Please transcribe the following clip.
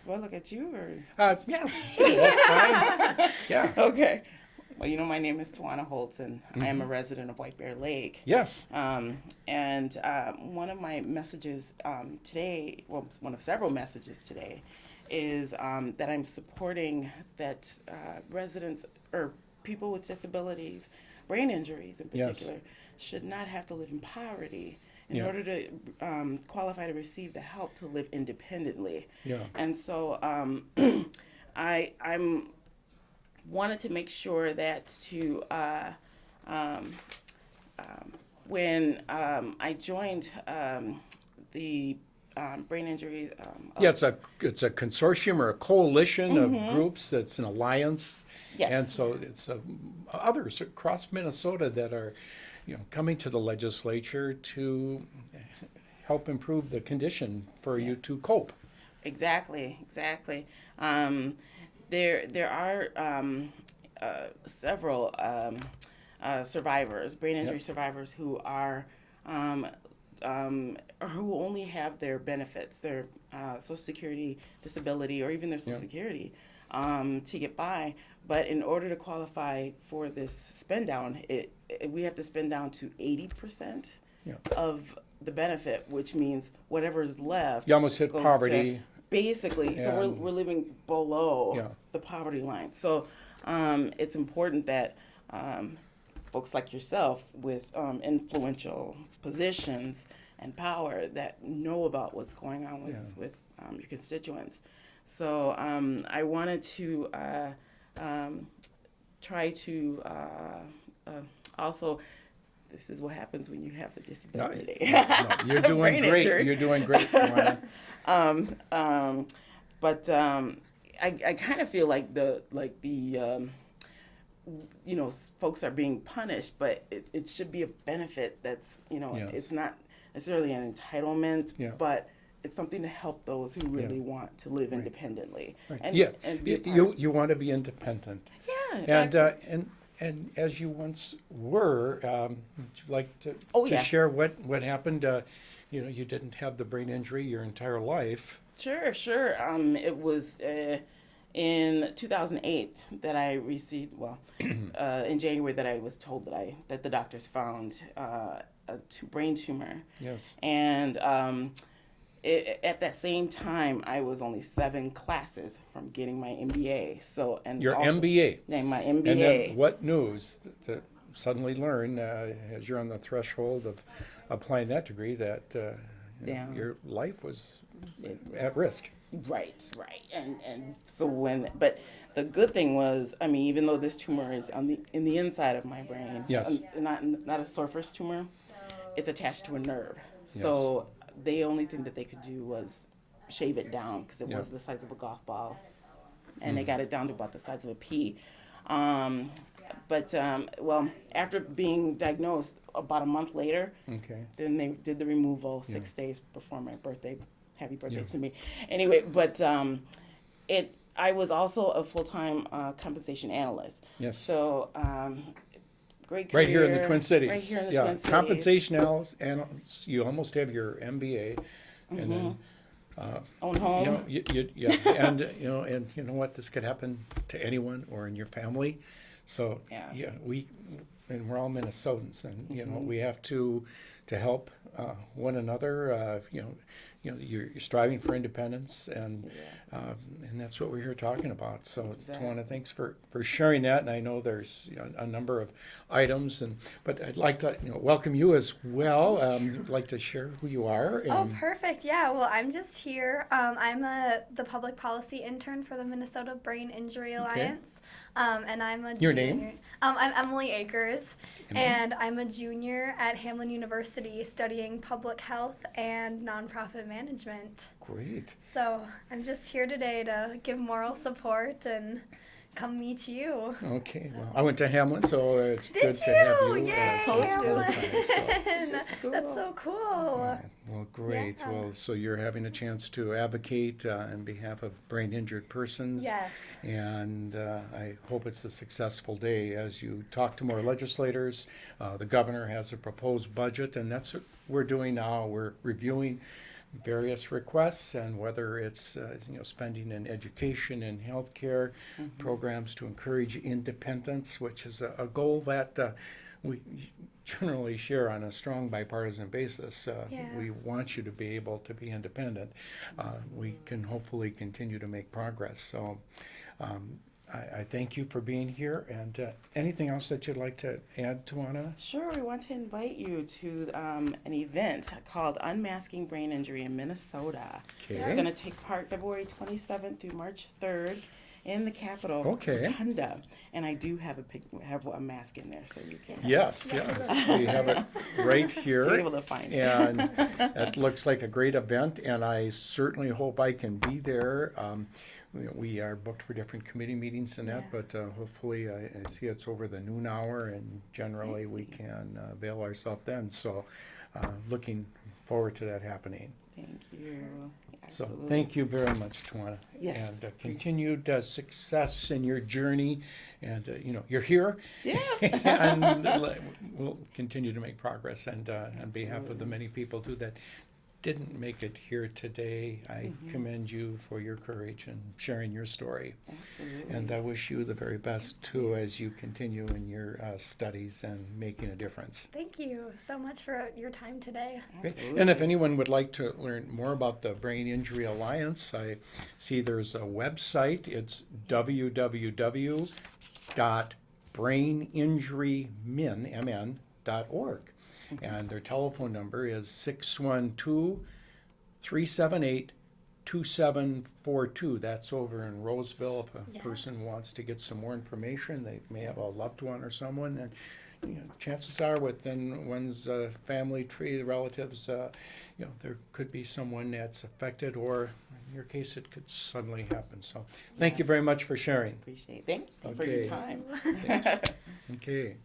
Do I look at you or? Yeah, sure, that's fine. Yeah. Okay. Well, my name is Tawana Holtz, and I am a Mhm. resident of White Bear Lake. Yes. And one of my messages today, well, one of several messages today, is that I'm supporting that residents or people with disabilities, brain injuries in Yes. particular, should not have to live in poverty in Yeah. order to qualify to receive the help to live independently. Yeah. And so I'm wanted to make sure that um, when I joined the brain injury. Yeah, it's a consortium or a coalition of Mm-hmm. groups. It's an alliance, and Yes. so it's others across Minnesota that are, coming to the legislature to help improve the condition for Yeah. you to cope. Exactly. Exactly. There are several survivors, brain injury Yep. survivors, who are who only have their benefits, their Social Security, disability, or even their Social Yep. Security to get by. But in order to qualify for this spend down, we have to spend down to 80% Yeah. of the benefit, which means whatever is left You almost hit goes poverty. to basically. So And- we're living below Yeah. the poverty line. So it's important that folks like yourself with influential positions and power that know about what's going on with Yeah. your constituents. So I wanted to try to also. This is what happens when you have a disability. No, you're doing Brain great. injury. You're doing great, Tawana. But I kind of feel like the folks are being punished, but it should be a benefit that's Yes. it's not necessarily an entitlement, Yeah. but it's something to help those who really want to live Right. independently. Right. And, Yeah, and be a part you want to be independent. yeah, And absolutely. and as you once were, would you like to Oh, to yeah. share what happened? You didn't have the brain injury your entire life. Sure. It was in 2008 that I received, in January that I was told that the doctors found a brain tumor. Yes. And at that same time, I was only 7 classes from getting my MBA. So Your also, MBA. Yeah, my And MBA. then what news to suddenly learn as you're on the threshold of applying that degree that Yeah. your life was It was- at risk. Right. And so but the good thing was, I mean, even though this tumor is in the inside of my brain, Yes. not a surface tumor, it's attached to a nerve. So the only thing that they could do was shave it down because it Yeah. was the size of a golf ball, and they got it down to about the size of a pea. But after being diagnosed, about a month later, Okay. then they did the removal 6 days before my birthday. Happy birthday Yeah. to me. Anyway, but I was also a full-time compensation analyst. Yes. So great career. Right here in the Twin Cities. Right here in the yeah. Twin Cities. Compensation analyst, and you almost have your MBA, and then Own home. yeah, and and you know what, this could happen to anyone or in your family. So Yeah. we're all Minnesotans, and we have to help one another. You're striving for independence, and that's what we're here talking about. So, Exactly. Tawana, thanks for sharing that. And I know there's a number of items, but I'd like to welcome you as well. I'd like to share who you are. Oh, And, perfect. Yeah, well, I'm just here. I'm the public policy intern for the Minnesota Brain Injury Alliance. And I'm a Your junior. name? I'm Emily Akers, Emily. and I'm a junior at Hamlin University studying public health and nonprofit management. Great. So I'm just here today to give moral support and come meet you. Okay. Well, I went to Hamlin, so it's Did good to have you. Yay, as a Hamlin! full-time, so. That's so cool. Well, great. Yeah. Well, so you're having a chance to advocate on behalf of brain injured persons. Yes. And I hope it's a successful day as you talk to more legislators. The governor has a proposed budget, and that's what we're doing now. We're reviewing various requests, and whether it's spending in education and healthcare, programs to encourage independence, which is a goal that we generally share on a strong bipartisan basis. We want you to be able to be independent. We can hopefully continue to make progress. So I thank you for being here. And anything else that you'd like to add, Tawana? Sure, we want to invite you to an event called Unmasking Brain Injury in Minnesota. Okay. It's going to take part February 27th through March 3rd in the Capitol Rotunda. And I do have a mask in there, so you can. Yes, we have it right here. Be able to find it. And it looks like a great event, and I certainly hope I can be there. We are booked for different committee meetings and that, but hopefully I see it's over the noon hour, and generally we can avail ourselves then. So looking forward to that happening. Thank you. So Absolutely. thank you very much, Tawana. Yes. And continued success in your journey. And, you're here. Yes. And we'll continue to make progress. And on behalf of the many people too that didn't make it here today, I commend you for your courage and sharing your story. Absolutely. And I wish you the very best too as you continue in your studies and making a difference. Thank you so much for your time today. Absolutely. And if anyone would like to learn more about the Brain Injury Alliance, I see there's a website. It's www.braininjurymin.org. And their telephone number is 612-378-2742. That's over in Roseville. If a person wants to get some more information, they may have a loved one or someone, and chances are within one's family tree, the relatives, there could be someone that's affected, or in your case, it could suddenly happen. So thank you very much for sharing. Appreciate it. Thank you for your Okay. time. Thanks. Okay.